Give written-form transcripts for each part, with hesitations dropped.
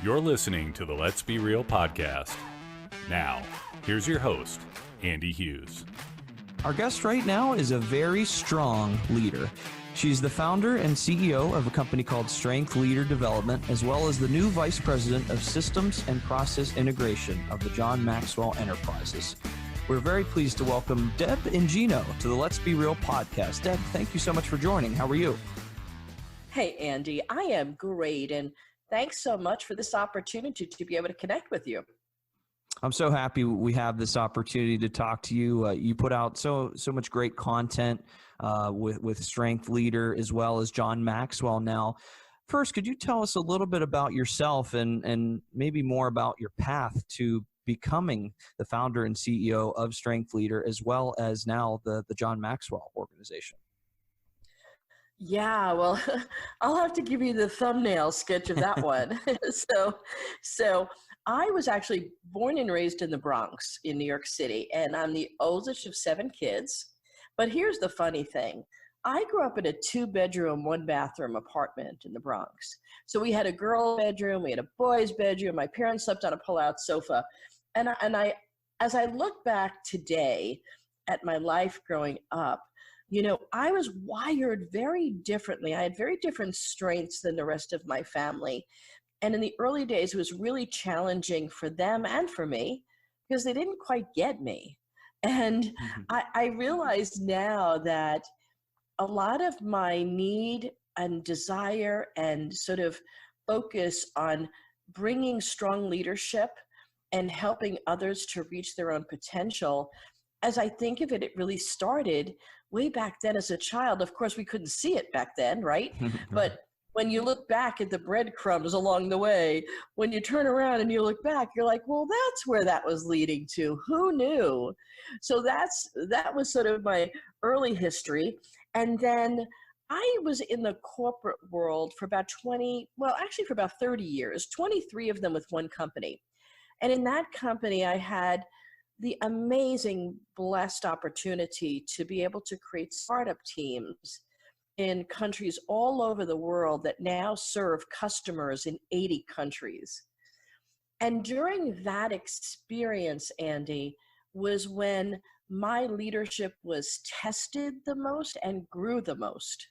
You're listening to the Let's Be Real podcast. Now, here's your host, Andy Hughes. Our guest right now is a very strong leader. She's the founder and CEO of a company called Strength Leader Development, as well as the new vice president of systems and process integration of the John Maxwell Enterprises. We're very pleased to welcome Deb Ingino to the Let's Be Real podcast. Deb, thank you so much for joining. How are you? Hey, Andy, I am great, and thanks so much for this opportunity to be able to connect with you. I'm so happy we have this opportunity to talk to you. You put out so much great content with Strength Leader as well as John Maxwell. Now, first, could you tell us a little bit about yourself and maybe more about your path to becoming the founder and CEO of Strength Leader, as well as now the John Maxwell organization? Yeah, well, I'll have to give you the thumbnail sketch of that one. So I was actually born and raised in the Bronx in New York City, and I'm the oldest of 7 kids. But here's the funny thing. I grew up in a 2-bedroom, 1-bathroom apartment in the Bronx. So we had a girl bedroom, we had a boy's bedroom. My parents slept on a pull-out sofa. And I, as I look back today at my life growing up, you know, I was wired very differently. I had very different strengths than the rest of my family. And in the early days, it was really challenging for them and for me because they didn't quite get me. And I realized now that a lot of my need and desire and sort of focus on bringing strong leadership and helping others to reach their own potential, as I think of it, it really started way back then as a child. Of course, we couldn't see it back then, right? But when you look back at the breadcrumbs along the way, when you turn around and you look back, you're like, well, that's where that was leading to. Who knew? So that was sort of my early history. And then I was in the corporate world for about 30 years, 23 of them with one company. And in that company, I had the amazing, blessed opportunity to be able to create startup teams in countries all over the world that now serve customers in 80 countries. And during that experience, Andy, was when my leadership was tested the most and grew the most.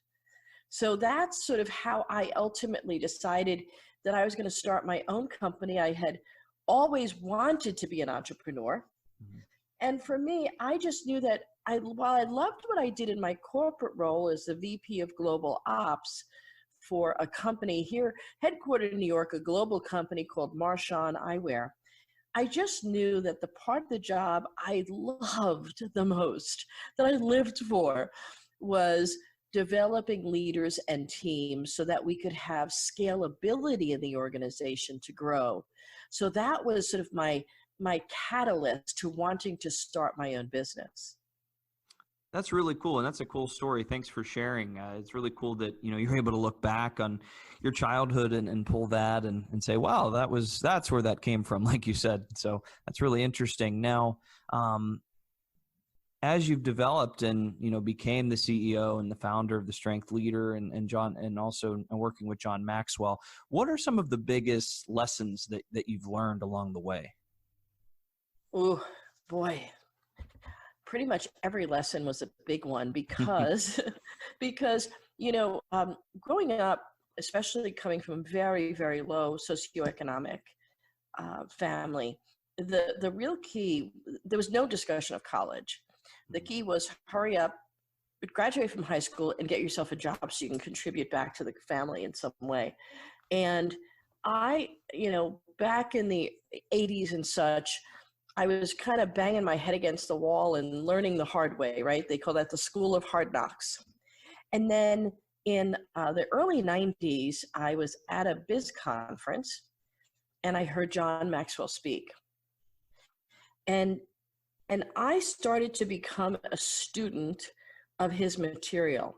So that's sort of how I ultimately decided that I was going to start my own company. I had always wanted to be an entrepreneur. And for me, I just knew that while I loved what I did in my corporate role as the VP of Global Ops for a company here, headquartered in New York, a global company called Marchand Eyewear, I just knew that the part of the job I loved the most, that I lived for, was developing leaders and teams so that we could have scalability in the organization to grow. So that was sort of my catalyst to wanting to start my own business. That's really cool. And that's a cool story. Thanks for sharing. It's really cool that, you know, you're able to look back on your childhood and pull that and say, wow, that's where that came from, like you said. So that's really interesting. Now, as you've developed and, you know, became the CEO and the founder of the Strength Leader and John, and also working with John Maxwell, what are some of the biggest lessons that you've learned along the way? Oh, boy. Pretty much every lesson was a big one because, you know, growing up, especially coming from a very, very low socioeconomic family, the real key, there was no discussion of college. The key was hurry up, graduate from high school and get yourself a job so you can contribute back to the family in some way. And I, you know, back in the 80s and such, I was kind of banging my head against the wall and learning the hard way, right? They call that the school of hard knocks. And then in the early 90s, I was at a biz conference and I heard John Maxwell speak. And I started to become a student of his material.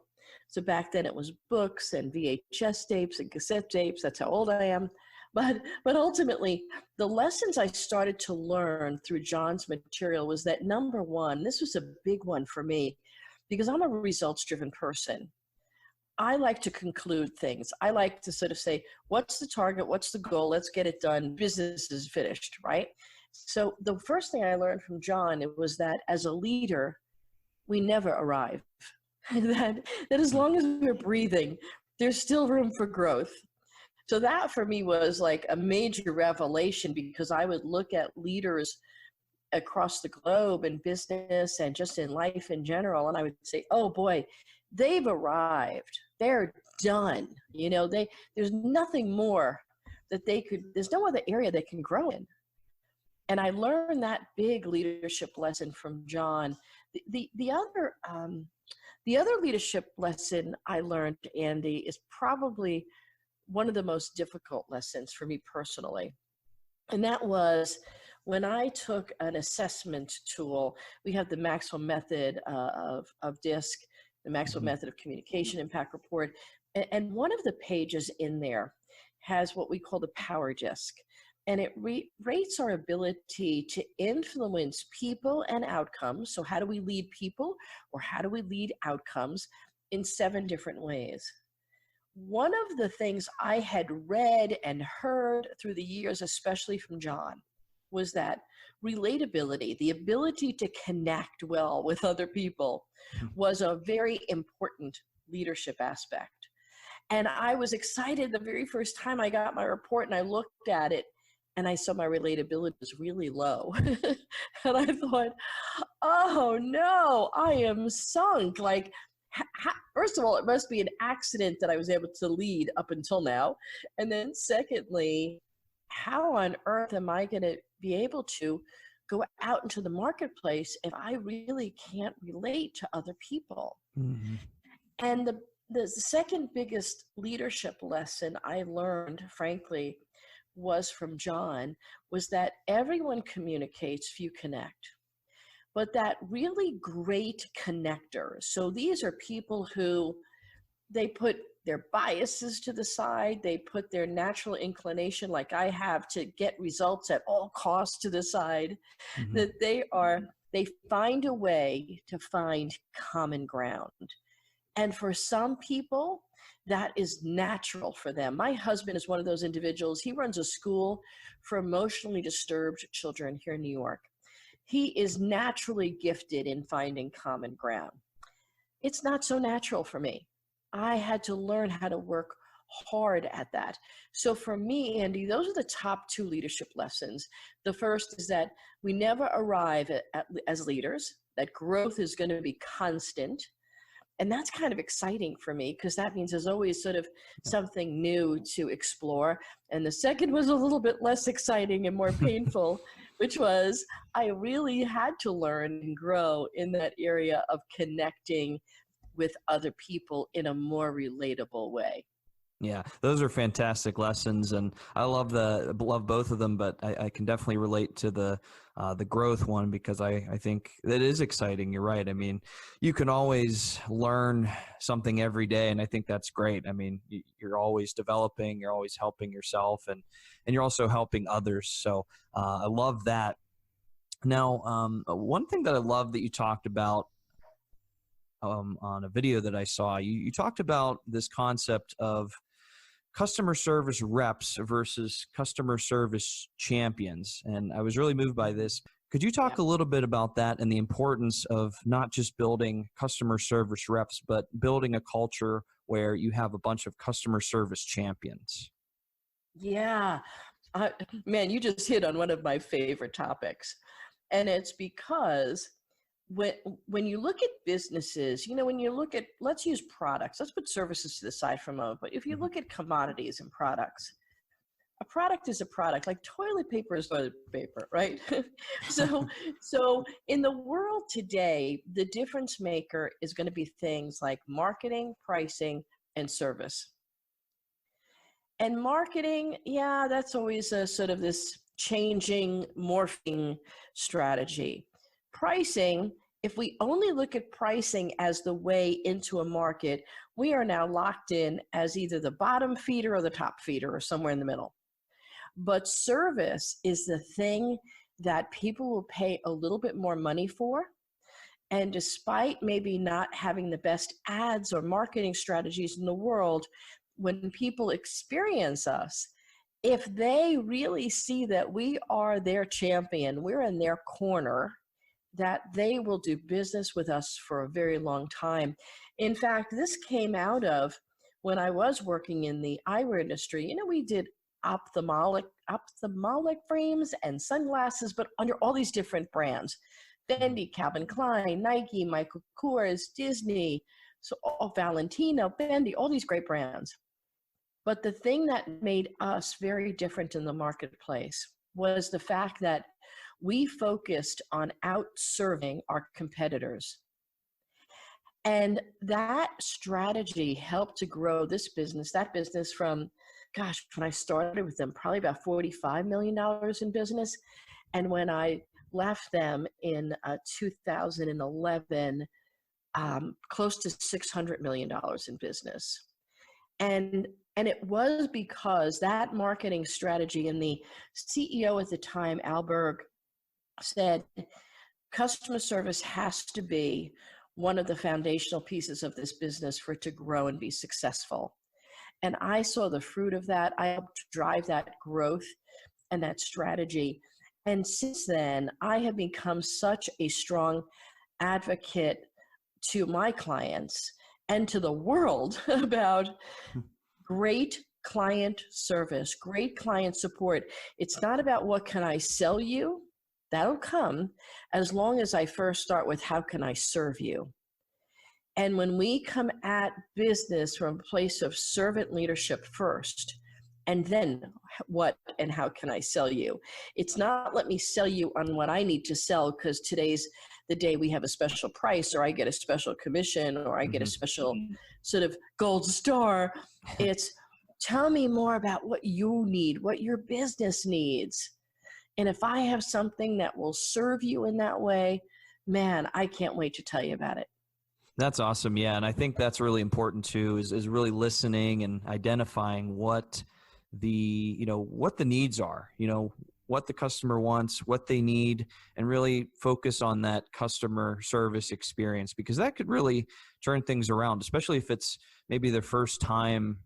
So back then it was books and VHS tapes and cassette tapes. That's how old I am. But ultimately, the lessons I started to learn through John's material was that, number one, this was a big one for me because I'm a results-driven person. I like to conclude things. I like to sort of say, what's the target? What's the goal? Let's get it done. Business is finished, right? So the first thing I learned from John, it was that as a leader, we never arrive. that as long as we're breathing, there's still room for growth. So that for me was like a major revelation, because I would look at leaders across the globe in business and just in life in general, and I would say, oh boy, they've arrived. They're done. There's nothing more that there's no other area they can grow in. And I learned that big leadership lesson from John. The other leadership lesson I learned, Andy, is probably one of the most difficult lessons for me personally. And that was when I took an assessment tool. We have the Maxwell method of DISC, the Maxwell method of communication impact report. And one of the pages in there has what we call the power DISC. And it rates our ability to influence people and outcomes. So how do we lead people, or how do we lead outcomes, in 7 different ways. One of the things I had read and heard through the years, especially from John, was that relatability, the ability to connect well with other people, was a very important leadership aspect. And I was excited the very first time I got my report and I looked at it and I saw my relatability was really low. And I thought, oh no, I am sunk. Like, first of all, it must be an accident that I was able to lead up until now. And then secondly, how on earth am I going to be able to go out into the marketplace if I really can't relate to other people? Mm-hmm. And the second biggest leadership lesson I learned, frankly, was from John, was that everyone communicates, few connect. But that really great connectors, so these are people who, they put their biases to the side, they put their natural inclination, like I have, to get results at all costs to the side, mm-hmm. that they find a way to find common ground. And for some people, that is natural for them. My husband is one of those individuals. He runs a school for emotionally disturbed children here in New York. He is naturally gifted in finding common ground. It's not so natural for me. I had to learn how to work hard at that. So for me, Andy, those are the top 2 leadership lessons. The first is that we never arrive as leaders, that growth is going to be constant. And that's kind of exciting for me, because that means there's always sort of something new to explore. And the second was a little bit less exciting and more painful, which was I really had to learn and grow in that area of connecting with other people in a more relatable way. Yeah, those are fantastic lessons, and I love both of them. But I can definitely relate to the growth one, because I think that is exciting. You're right. I mean, you can always learn something every day, and I think that's great. I mean, you're always developing, you're always helping yourself, and you're also helping others. So I love that. Now, one thing that I love that you talked about on a video that I saw, you talked about this concept of customer service reps versus customer service champions. And I was really moved by this. Could you talk a little bit about that and the importance of not just building customer service reps, but building a culture where you have a bunch of customer service champions? Yeah. Man, you just hit on one of my favorite topics. And it's because when you look at businesses, when you look at, let's use products, let's put services to the side for a moment, but if you look at commodities and products, a product is a product, like toilet paper is toilet paper, right? So in the world today, the difference maker is going to be things like marketing, pricing, and service. And marketing, that's always a sort of this changing, morphing strategy. Pricing, if we only look at pricing as the way into a market, we are now locked in as either the bottom feeder or the top feeder or somewhere in the middle. But service is the thing that people will pay a little bit more money for. And despite maybe not having the best ads or marketing strategies in the world, when people experience us, if they really see that we are their champion, we're in their corner, that they will do business with us for a very long time. In fact, this came out of when I was working in the eyewear industry. You know, we did ophthalmic frames and sunglasses, but under all these different brands. Fendi, Calvin Klein, Nike, Michael Kors, Disney, so Valentino, Fendi, all these great brands. But the thing that made us very different in the marketplace was the fact that we focused on outserving our competitors. And that strategy helped to grow this business, that business from, gosh, when I started with them, probably about $45 million in business. And when I left them in 2011, close to $600 million in business. And it was because that marketing strategy, and the CEO at the time, Al Berg, said customer service has to be one of the foundational pieces of this business for it to grow and be successful. And I saw the fruit of that. I helped drive that growth and that strategy. And since then, I have become such a strong advocate to my clients and to the world about great client service, great client support. It's not about what can I sell you. That'll come as long as I first start with how can I serve you. And when we come at business from a place of servant leadership first, and then what and how can I sell you? It's not let me sell you on what I need to sell because today's the day we have a special price, or I get a special commission, or I get a special sort of gold star. It's tell me more about what you need, what your business needs. And if I have something that will serve you in that way, man, I can't wait to tell you about it. That's awesome. Yeah. And I think that's really important too, is really listening and identifying what what the needs are, what the customer wants, what they need, and really focus on that customer service experience, because that could really turn things around, especially if it's maybe their first time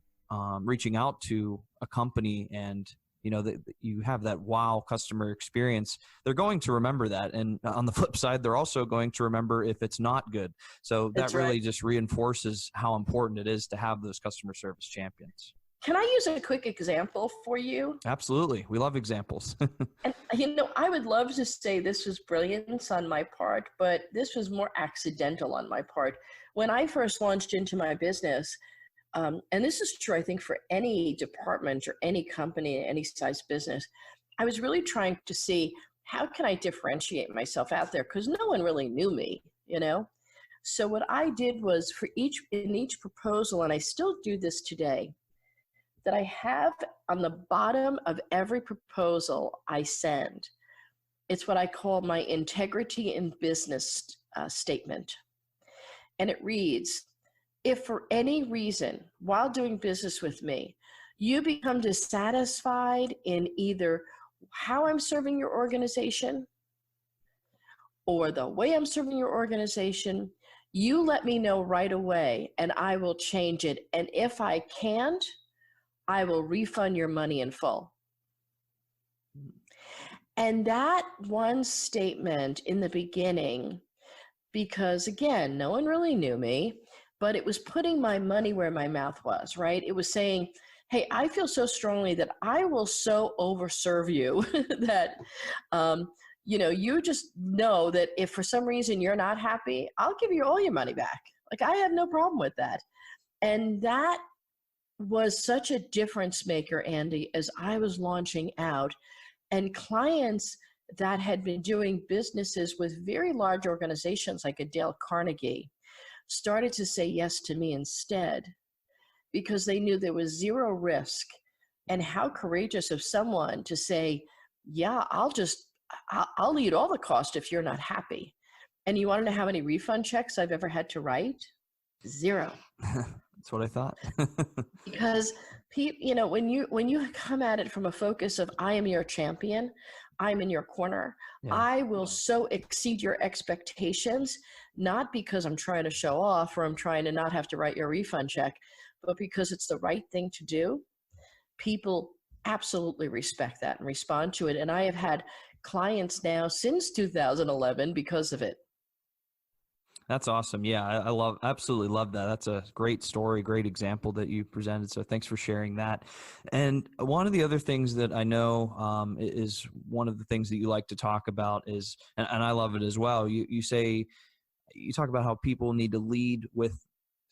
reaching out to a company and that you have that wow customer experience. They're going to remember that. And on the flip side, they're also going to remember if it's not good. So that really just reinforces how important it is to have those customer service champions. Can I use a quick example for you? Absolutely. We love examples. And, I would love to say this was brilliance on my part, but this was more accidental on my part. When I first launched into my business, and this is true, I think, for any department or any company, any size business, I was really trying to see how can I differentiate myself out there, because no one really knew me, So what I did was in each proposal, and I still do this today, that I have on the bottom of every proposal I send, it's what I call my integrity in business statement. And it reads, if for any reason while doing business with me, you become dissatisfied in either how I'm serving your organization or the way I'm serving your organization, you let me know right away and I will change it. And if I can't, I will refund your money in full. And that one statement in the beginning, because again, no one really knew me, but it was putting my money where my mouth was, right? It was saying, hey, I feel so strongly that I will so overserve you that, you just know that if for some reason you're not happy, I'll give you all your money back. Like, I have no problem with that. And that was such a difference maker, Andy, as I was launching out. And clients that had been doing businesses with very large organizations like a Dale Carnegie started to say yes to me instead, because they knew there was zero risk. And how courageous of someone to say, yeah, I'll eat all the cost if you're not happy. And you want to know how many refund checks I've ever had to write? Zero. That's what I thought. Because when you come at it from a focus of I am your champion, I'm in your corner, yeah. I will so exceed your expectations not because I'm trying to show off or I'm trying to not have to write your refund check, but because it's the right thing to do, people absolutely respect that and respond to it. And I have had clients now since 2011 because of it. That's awesome. Yeah, absolutely love that. That's a great story, great example that you presented. So thanks for sharing that. And one of the other things that I know is one of the things that you like to talk about is, and I love it as well. You talk about how people need to lead with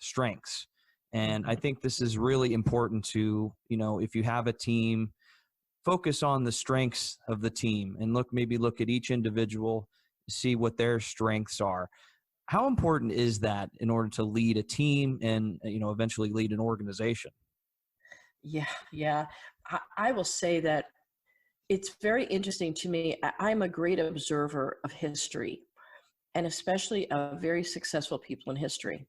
strengths. And I think this is really important to, if you have a team, focus on the strengths of the team and maybe look at each individual, see what their strengths are. How important is that in order to lead a team and, eventually lead an organization? Yeah. I will say that it's very interesting to me. I'm a great observer of history, and especially of very successful people in history.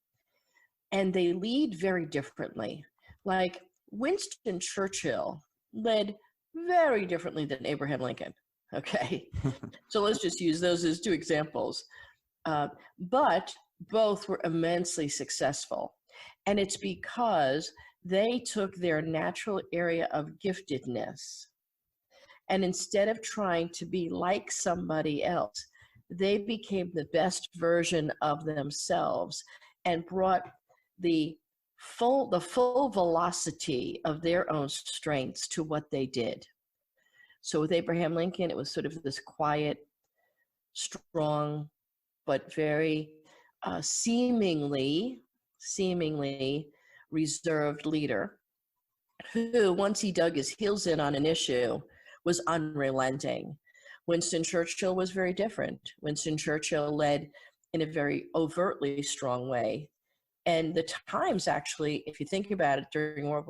And they lead very differently. Like Winston Churchill led very differently than Abraham Lincoln. Okay. So let's just use those as two examples. But both were immensely successful. And it's because they took their natural area of giftedness, and instead of trying to be like somebody else, they became the best version of themselves and brought the full velocity of their own strengths to what they did. So with Abraham Lincoln, it was sort of this quiet, strong, but very seemingly reserved leader who, once he dug his heels in on an issue, was unrelenting. Winston Churchill was very different. Winston Churchill led in a very overtly strong way. And the times, actually, if you think about it, during World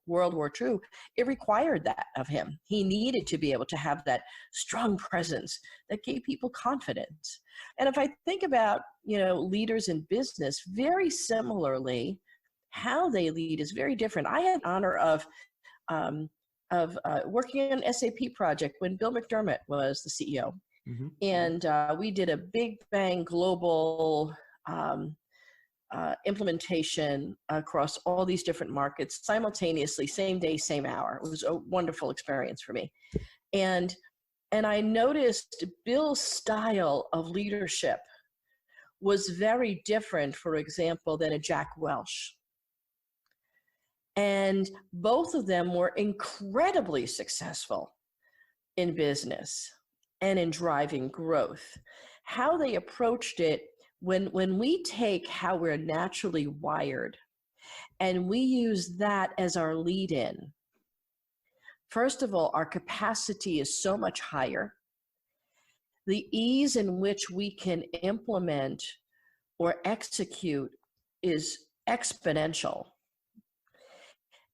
War II, it required that of him. He needed to be able to have that strong presence that gave people confidence. And if I think about, leaders in business, very similarly, how they lead is very different. I had the honor of working on an SAP project when Bill McDermott was the CEO. Mm-hmm. And we did a big bang global implementation across all these different markets simultaneously, same day, same hour. It was a wonderful experience for me. And I noticed Bill's style of leadership was very different, for example, than a Jack Welch. And both of them were incredibly successful in business and in driving growth. How they approached it, when we take how we're naturally wired and we use that as our lead-in, first of all, our capacity is so much higher. The ease in which we can implement or execute is exponential.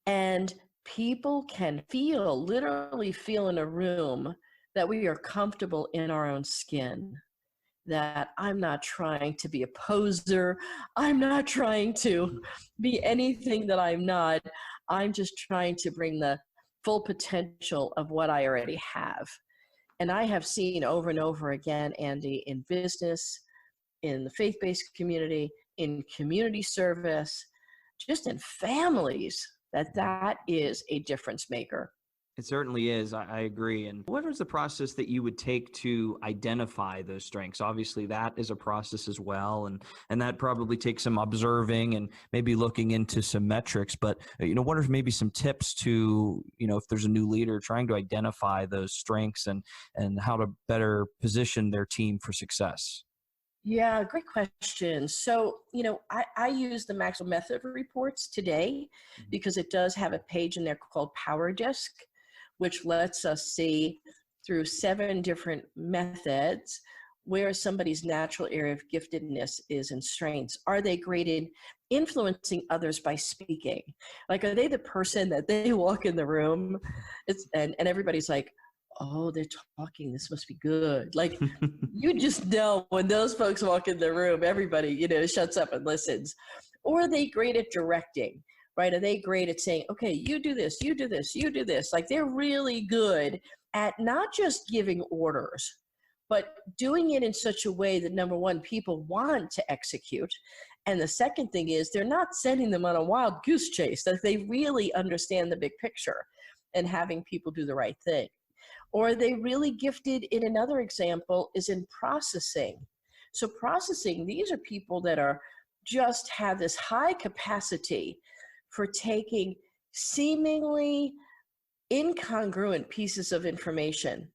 And people can literally feel in a room that we are comfortable in our own skin, that I'm not trying to be a poser. I'm not trying to be anything that I'm not. I'm just trying to bring the full potential of what I already have. And I have seen over and over again, Andy, in business, in the faith-based community, in community service, just in families, that is a difference maker. It certainly is. I agree. And what is the process that you would take to identify those strengths? Obviously, that is a process as well. And that probably takes some observing and maybe looking into some metrics. But, what are maybe some tips to, if there's a new leader trying to identify those strengths and how to better position their team for success? Yeah, great question. So, I use the Maxwell Method reports today because it does have a page in there called Power Disc, which lets us see through 7 different methods where somebody's natural area of giftedness is and strengths. Are they great in influencing others by speaking? Like, are they the person that they walk in the room and everybody's like, oh, they're talking, this must be good. Like, you just know when those folks walk in the room, everybody, shuts up and listens. Or are they great at directing? Right? Are they great at saying, okay, you do this, you do this, you do this? Like, they're really good at not just giving orders, but doing it in such a way that, number one, people want to execute. And the second thing is they're not sending them on a wild goose chase, that they really understand the big picture and having people do the right thing. Or they really gifted in another example is in processing. So processing, these are people that are just have this high capacity for taking seemingly incongruent pieces of information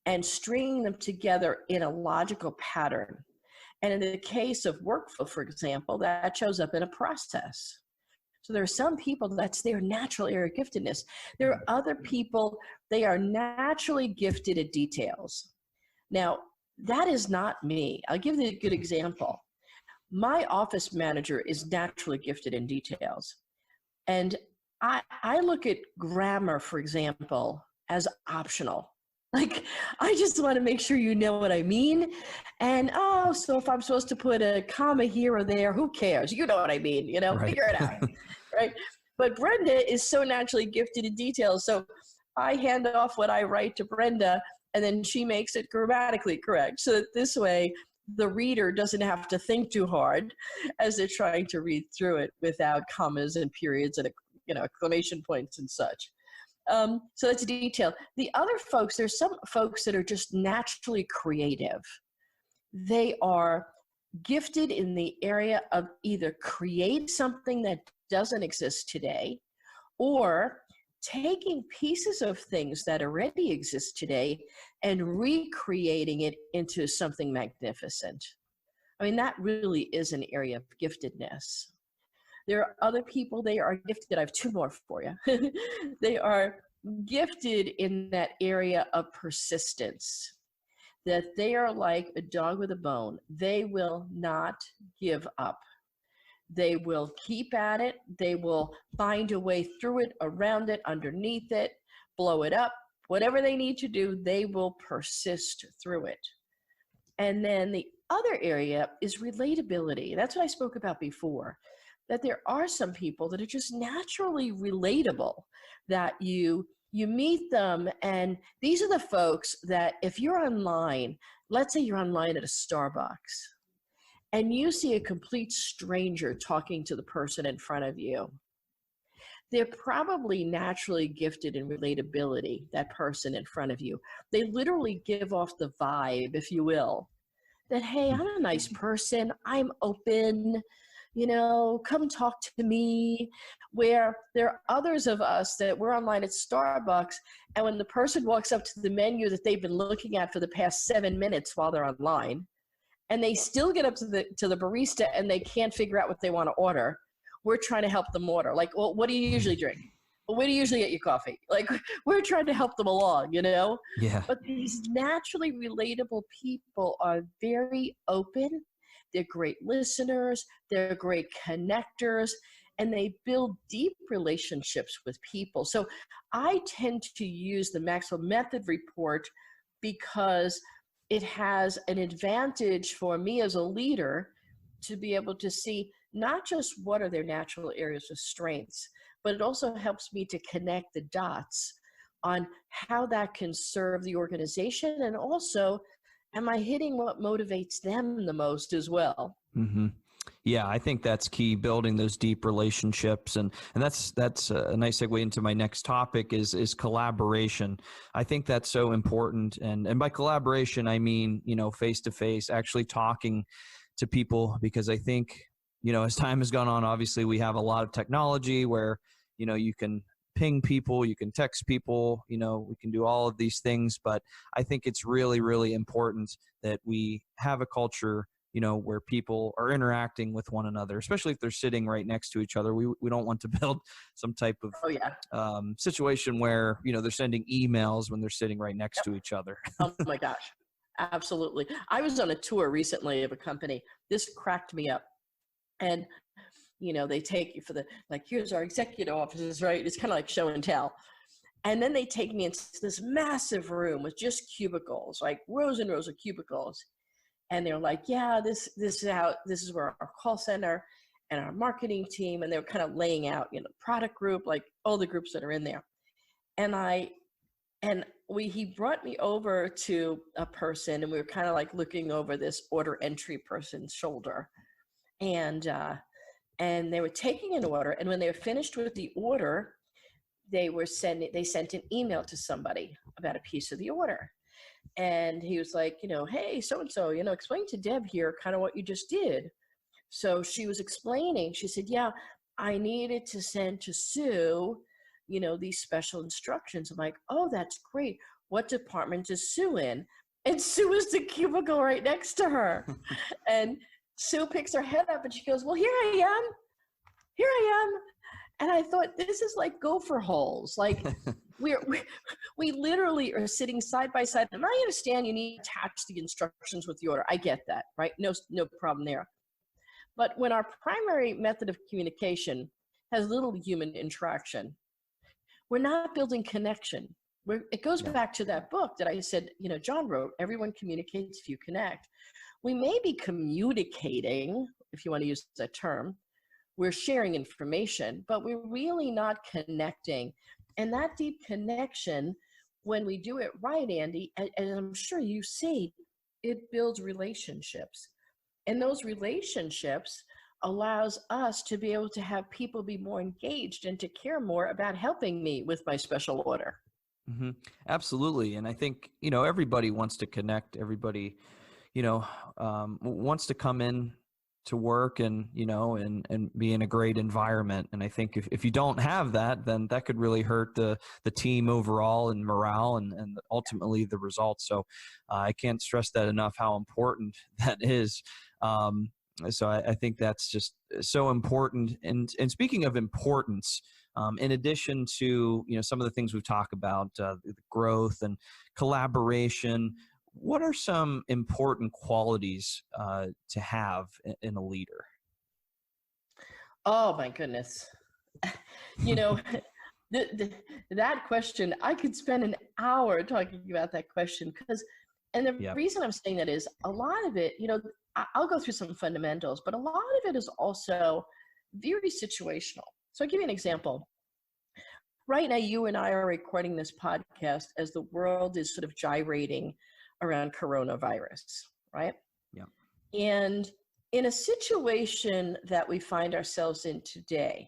and stringing them together in a logical pattern. And in the case of workflow, for example, that shows up in a process. So there are some people that's their natural area of giftedness. There are other people, they are naturally gifted at details. Now, that is not me. I'll give you a good example. My office manager is naturally gifted in details. And I look at grammar, for example, as optional. Like, I just want to make sure you know what I mean. And, so if I'm supposed to put a comma here or there, who cares? You know what I mean, Right. Figure it out, right? But Brenda is so naturally gifted in details. So I hand off what I write to Brenda, and then she makes it grammatically correct. So that this way, the reader doesn't have to think too hard as they're trying to read through it without commas and periods and, exclamation points and such. So that's a detail. The other folks, there's some folks that are just naturally creative. They are gifted in the area of either create something that doesn't exist today, or taking pieces of things that already exist today and recreating it into something magnificent. I mean, that really is an area of giftedness. There are other people, they are gifted. I have two more for you. They are gifted in that area of persistence, that they are like a dog with a bone. They will not give up. They will keep at it. They will find a way through it, around it, underneath it, blow it up. Whatever they need to do, they will persist through it. And then the other area is relatability. That's what I spoke about before, that there are some people that are just naturally relatable, that you meet them, and these are the folks that if you're online, let's say you're online at a Starbucks, and you see a complete stranger talking to the person in front of you, they're probably naturally gifted in relatability, that person in front of you. They literally give off the vibe, if you will, that, hey, I'm a nice person, I'm open, come talk to me. Where there are others of us that we're online at Starbucks, and when the person walks up to the menu that they've been looking at for the past 7 minutes while they're online, and they still get up to the barista and they can't figure out what they want to order, we're trying to help them order. Like, well, what do you usually drink? Well, where do you usually get your coffee? Like, we're trying to help them along, Yeah. But these naturally relatable people are very open. They're great listeners. They're great connectors. And they build deep relationships with people. So I tend to use the Maxwell Method report because it has an advantage for me as a leader to be able to see not just what are their natural areas of strengths, but it also helps me to connect the dots on how that can serve the organization, and also, am I hitting what motivates them the most as well? Mm-hmm. Yeah, I think that's key, building those deep relationships. And that's a nice segue into my next topic is collaboration. I think that's so important. And by collaboration, I mean, face to face, actually talking to people, because I think, as time has gone on, obviously we have a lot of technology where, you can ping people, you can text people, we can do all of these things, but I think it's really, really important that we have a culture, where people are interacting with one another, especially if they're sitting right next to each other. We don't want to build some type of situation where, they're sending emails when they're sitting right next to each other. Oh my gosh. Absolutely. I was on a tour recently of a company. This cracked me up. And, they take you for here's our executive offices, right? It's kind of like show and tell. And then they take me into this massive room with just cubicles, like rows and rows of cubicles. And they're like, yeah, this is where our call center and our marketing team, and they're kind of laying out, product group, like all the groups that are in there. And And he brought me over to a person, and we were kind of like looking over this order entry person's shoulder. And they were taking an order. And when they were finished with the order, they sent an email to somebody about a piece of the order. And he was like, hey, so-and-so, explain to Deb here kind of what you just did. So she was explaining, she said, yeah, I needed to send to Sue, these special instructions. I'm like, oh, that's great. What department is Sue in? And Sue is the cubicle right next to her. And Sue picks her head up and she goes, well, here I am. And I thought, this is like gopher holes. Like we literally are sitting side by side. And I understand you need to attach the instructions with the order. I get that, right? No problem there. But when our primary method of communication has little human interaction, we're not building connection. It goes back to that book that I said, John wrote, Everyone Communicates If You Connect. We may be communicating, if you want to use that term, we're sharing information, but we're really not connecting. And that deep connection, when we do it right, Andy, and I'm sure you see, it builds relationships. And those relationships allows us to be able to have people be more engaged and to care more about helping me with my special order. Mm-hmm. Absolutely. And I think, everybody wants to connect. Everybody, wants to come in to work and, and be in a great environment. And I think if you don't have that, then that could really hurt the team overall and morale and ultimately the results. So I can't stress that enough, how important that is. So I think that's just so important. And speaking of importance, in addition to, some of the things we've talked about, the growth and collaboration, what are some important qualities to have in a leader? Oh my goodness. That question, I could spend an hour talking about that question and the reason I'm saying that is a lot of it, I'll go through some fundamentals, but a lot of it is also very situational. So I'll give you an example. Right now, you and I are recording this podcast as the world is sort of gyrating around coronavirus, right? Yeah. And in a situation that we find ourselves in today,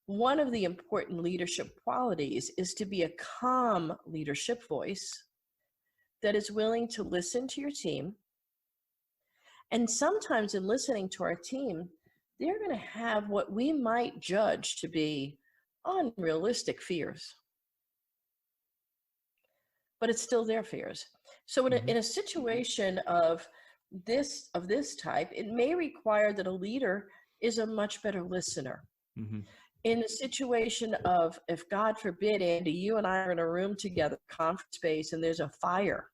one of the important leadership qualities is to be a calm leadership voice that is willing to listen to your team. And sometimes in listening to our team, they're going to have what we might judge to be unrealistic fears. But it's still their fears. So in a situation of this type, it may require that a leader is a much better listener. Mm-hmm. In a situation of, if God forbid, Andy, you and I are in a room together, conference space, and there's a fire,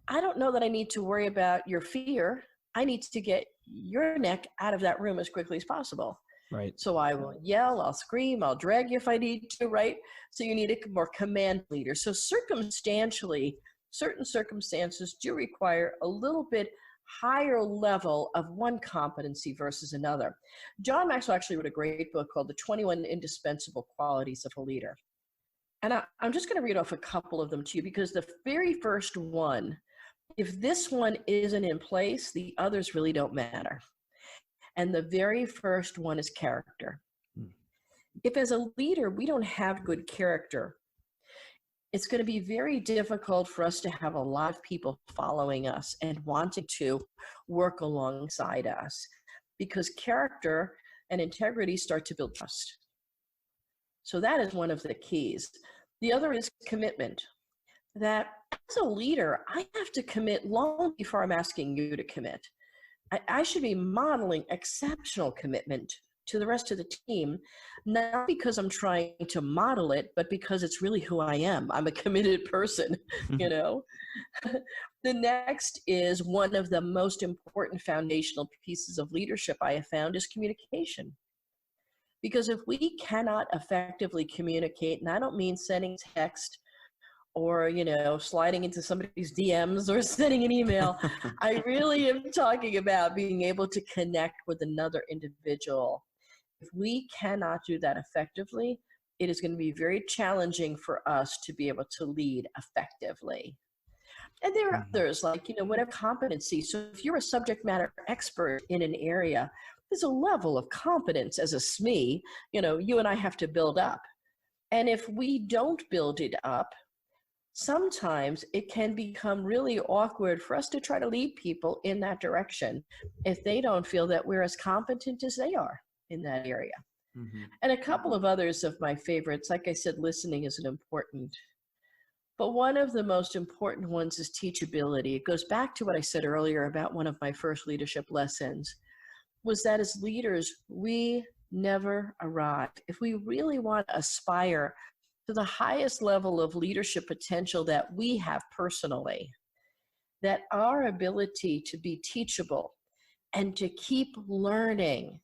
I don't know that I need to worry about your fear. I need to get your neck out of that room as quickly as possible. Right. So I will yell, I'll scream, I'll drag you if I need to, right? So you need a more command leader. So circumstantially, certain circumstances do require a little bit higher level of one competency versus another. John Maxwell actually wrote a great book called The 21 Indispensable Qualities of a Leader. And I'm just going to read off a couple of them to you, because the very first one, if this one isn't in place, the others really don't matter. And the very first one is character. If as a leader, we don't have good character, it's going to be very difficult for us to have a lot of people following us and wanting to work alongside us, because character and integrity start to build trust. So that is one of the keys. The other is commitment. That as a leader, I have to commit long before I'm asking you to commit. I should be modeling exceptional commitment to the rest of the team, not because I'm trying to model it, but because it's really who I am. I'm a committed person, The next is one of the most important foundational pieces of leadership I have found is communication. Because if we cannot effectively communicate, and I don't mean sending text or, sliding into somebody's DMs or sending an email, I really am talking about being able to connect with another individual. If we cannot do that effectively, it is going to be very challenging for us to be able to lead effectively. And there are others like, whatever competency. So if you're a subject matter expert in an area, there's a level of competence as a SME, you and I have to build up. And if we don't build it up, sometimes it can become really awkward for us to try to lead people in that direction if they don't feel that we're as competent as they are in that area. And a couple of others of my favorites, like I said, listening is an important, but one of the most important ones is teachability. It goes back to what I said earlier about one of my first leadership lessons, was that as leaders, we never arrive. If we really want to aspire to the highest level of leadership potential that we have personally, that our ability to be teachable and to keep learning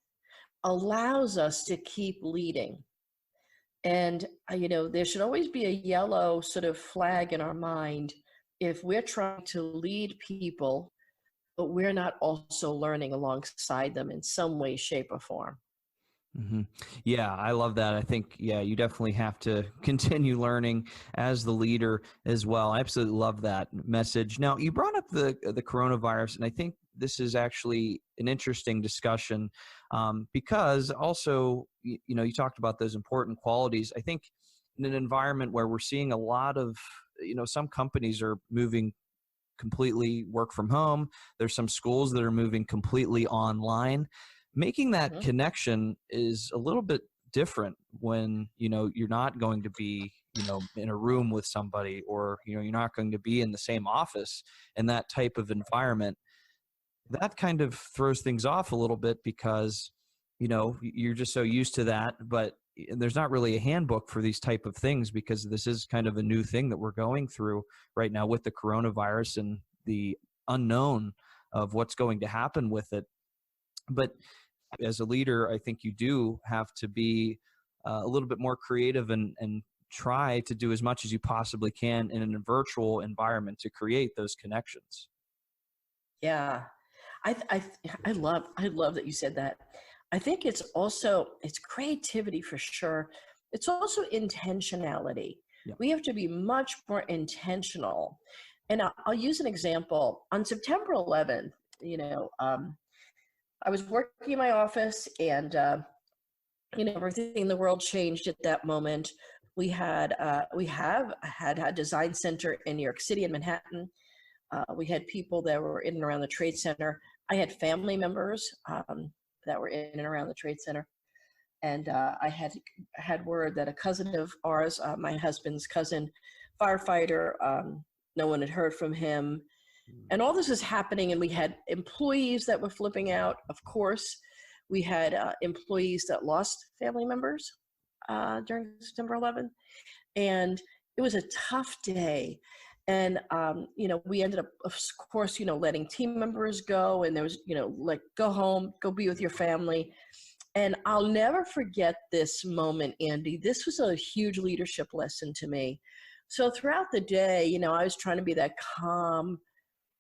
allows us to keep leading. And, there should always be a yellow sort of flag in our mind if we're trying to lead people, but we're not also learning alongside them in some way, shape, or form. Yeah, I love that. I think, you definitely have to continue learning as the leader as well. I absolutely love that message. Now, you brought up the coronavirus, and I think this is actually an interesting discussion because also, you talked about those important qualities. I think in an environment where we're seeing a lot of, some companies are moving completely work from home. There's some schools that are moving completely online. Making that connection is a little bit different when, you're not going to be, in a room with somebody, or, you're not going to be in the same office in that type of environment. That kind of throws things off a little bit because, you're just so used to that, but there's not really a handbook for these type of things because this is kind of a new thing that we're going through right now with the coronavirus and the unknown of what's going to happen with it. But as a leader, I think you do have to be a little bit more creative and try to do as much as you possibly can in a virtual environment to create those connections. Yeah, I love that you said that. I think it's creativity for sure. It's also intentionality. Yeah. We have to be much more intentional. And I'll use an example. On September 11th, I was working in my office, and everything in the world changed at that moment. We have had a design center in New York City and Manhattan. We had people that were in and around the Trade Center. I had family members that were in and around the Trade Center, and I had word that a cousin of ours, my husband's cousin, firefighter, no one had heard from him. And all this was happening, and we had employees that were flipping out, of course. We had employees that lost family members during September 11th. And it was a tough day. And, we ended up, of course, letting team members go. And there was, like, go home, go be with your family. And I'll never forget this moment, Andy. This was a huge leadership lesson to me. So throughout the day, I was trying to be that calm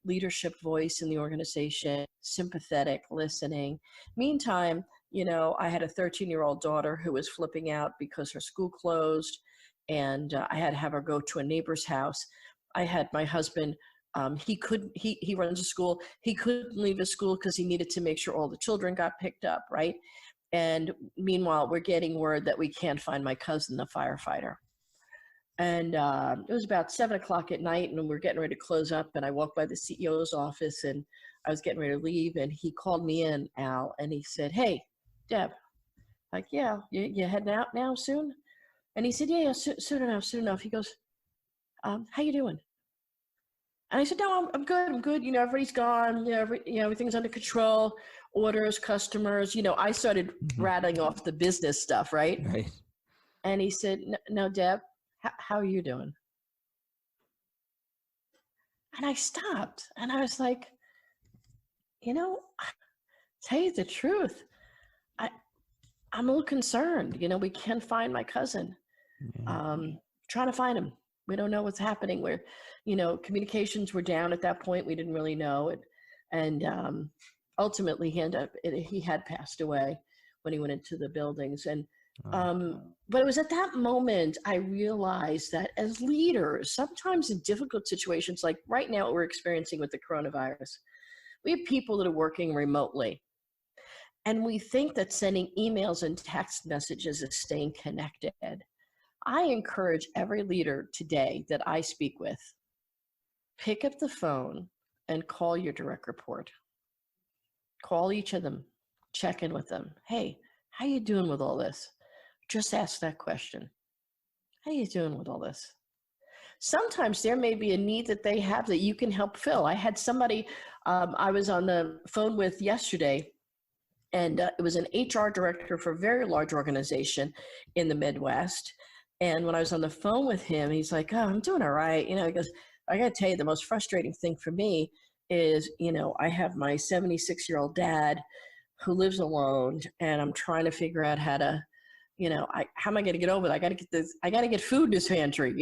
leadership voice in the organization, sympathetic, listening. Meantime, I had a 13-year-old daughter who was flipping out because her school closed, and I had to have her go to a neighbor's house. I had my husband, he runs a school. He couldn't leave his school because he needed to make sure all the children got picked up, right? And meanwhile, we're getting word that we can't find my cousin, the firefighter. And it was about 7 o'clock at night, and we were getting ready to close up, and I walked by the CEO's office, and I was getting ready to leave, and he called me in, Al, and he said, "Hey, Deb." Like, "Yeah, you heading out now soon?" And he said, "Yeah, soon enough. He goes, "How you doing?" And I said, "No, I'm good. Everybody's gone. Everything's under control. Orders, customers." I started rattling off the business stuff, right? Right. And he said, "No, Deb, how are you doing?" And I stopped, and I was like, tell you the truth, I'm a little concerned. We can't find my cousin. Trying to find him. We don't know what's happening. Where, communications were down at that point. We didn't really know it. And ultimately, he had passed away when he went into the buildings. And But it was at that moment I realized that as leaders, sometimes in difficult situations, like right now what we're experiencing with the coronavirus, we have people that are working remotely. And we think that sending emails and text messages is staying connected. I encourage every leader today that I speak with, pick up the phone and call your direct report. Call each of them, check in with them. Hey, how you doing with all this? Just ask that question. How you doing with all this? Sometimes there may be a need that they have that you can help fill. I had somebody I was on the phone with yesterday, and it was an HR director for a very large organization in the Midwest. And when I was on the phone with him, he's like, "Oh, I'm doing all right." He goes, "I got to tell you, the most frustrating thing for me is, I have my 76-year-old dad who lives alone, and I'm trying to figure out how to, how am I going to get over it? I got to get food in his pantry,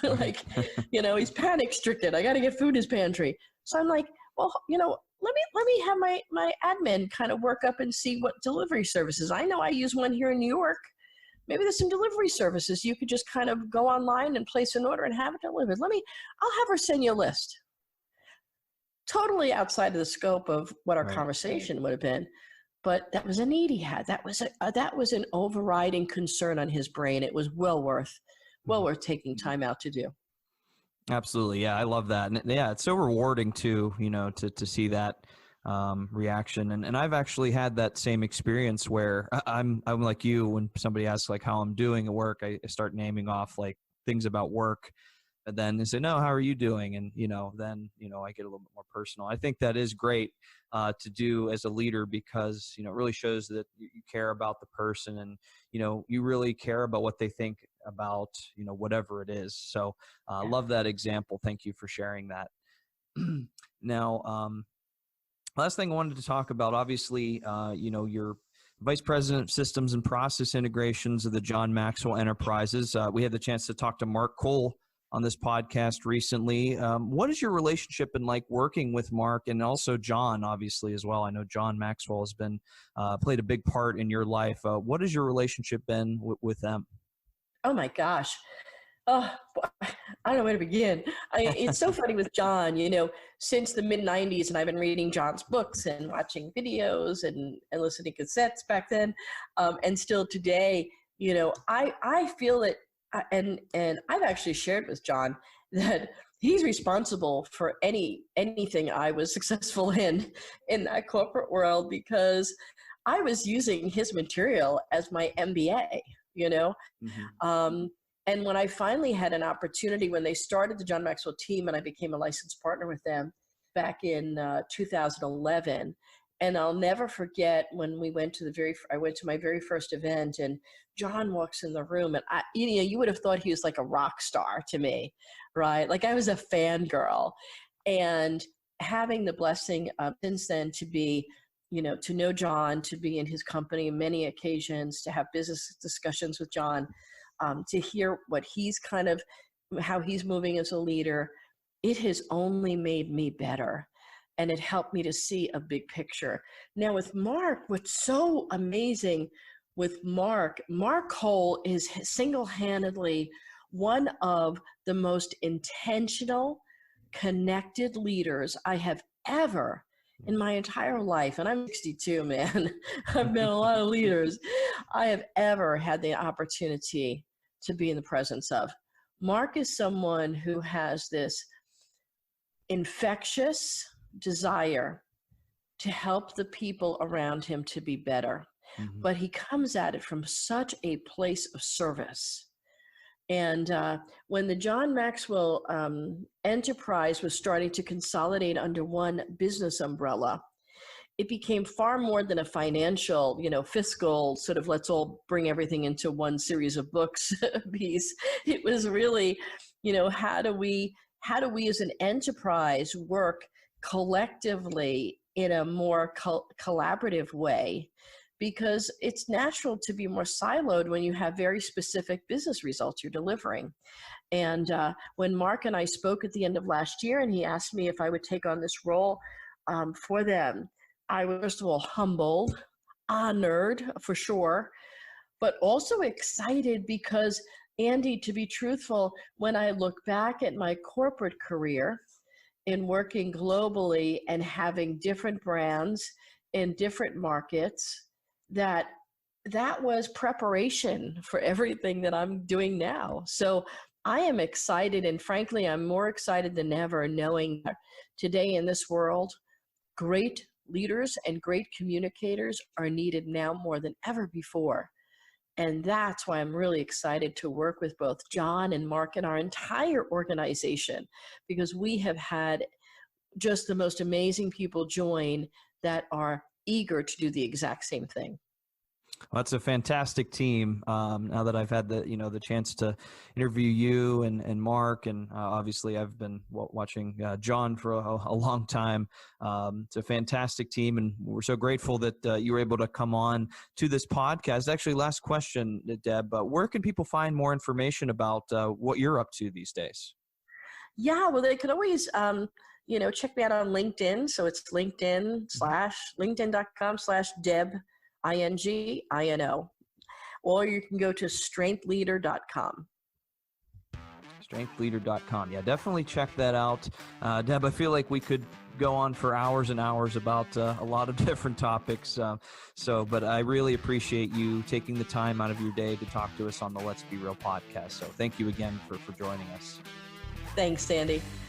like, he's panic stricken. I got to get food in his pantry." So I'm like, well, let me have my admin kind of work up and see what delivery services. I know I use one here in New York. Maybe there's some delivery services. You could just kind of go online and place an order and have it delivered. I'll have her send you a list. Totally outside of the scope of what our conversation would have been. But that was a need he had. That was an overriding concern on his brain. It was well worth taking time out to do. Absolutely. Yeah. I love that. And yeah, it's so rewarding too, to see that reaction. And I've actually had that same experience where I'm like you, when somebody asks like how I'm doing at work, I start naming off like things about work, and then they say, "No, how are you doing?" And, then, I get a little bit more personal. I think that is great to do as a leader, because, it really shows that you care about the person, and, you really care about what they think about, whatever it is. So love that example. Thank you for sharing that. Now, last thing I wanted to talk about, obviously, you're Vice President of Systems and Process Integrations of the John Maxwell Enterprises. We had the chance to talk to Mark Cole on this podcast recently. What has your relationship been like working with Mark, and also John, obviously, as well? I know John Maxwell has been played a big part in your life. What has your relationship been with them? Oh my gosh. Oh, I don't know where to begin. It's so funny with John, since the mid 90s, and I've been reading John's books and watching videos and listening to cassettes back then. And still today, I feel that, and I've actually shared with John that he's responsible for anything I was successful in that corporate world, because I was using his material as my MBA, Mm-hmm. And when I finally had an opportunity, when they started the John Maxwell team and I became a licensed partner with them back in 2011, and I'll never forget when we went to I went to my very first event, and John walks in the room, and you would have thought he was like a rock star to me, right? Like I was a fangirl. And having the blessing since then to be, to know John, to be in his company on many occasions, to have business discussions with John, to hear what how he's moving as a leader, it has only made me better. And it helped me to see a big picture. Now with Mark, what's so amazing with Mark Cole is single-handedly one of the most intentional, connected leaders I have ever in my entire life. And I'm 62, man. I've met a lot of leaders I have ever had the opportunity to be in the presence of. Mark is someone who has this infectious desire to help the people around him to be better. Mm-hmm. But he comes at it from such a place of service. And when the John Maxwell enterprise was starting to consolidate under one business umbrella, it became far more than a financial, fiscal sort of let's all bring everything into one series of books piece. It was really, how do we as an enterprise work collectively in a more collaborative way? Because it's natural to be more siloed when you have very specific business results you're delivering. And when Mark and I spoke at the end of last year, and he asked me if I would take on this role for them, I was first of all humbled, honored for sure, but also excited because, Andy, to be truthful, when I look back at my corporate career in working globally and having different brands in different markets, that was preparation for everything that I'm doing now. So I am excited, and frankly, I'm more excited than ever, knowing that today in this world, great leaders and great communicators are needed now more than ever before. And that's why I'm really excited to work with both John and Mark and our entire organization, because we have had just the most amazing people join that are eager to do the exact same thing. Well, that's a fantastic team. Now that I've had the chance to interview you and Mark, and obviously I've been watching John for a long time. It's a fantastic team, and we're so grateful that you were able to come on to this podcast. Actually, last question, Deb, where can people find more information about what you're up to these days? Yeah, well, they could always check me out on LinkedIn. So it's LinkedIn.com/Deb Ingino, or you can go to strengthleader.com. Strengthleader.com. Yeah, definitely check that out. Deb, I feel like we could go on for hours and hours about a lot of different topics. But I really appreciate you taking the time out of your day to talk to us on the Let's Be Real podcast. So thank you again for joining us. Thanks, Sandy.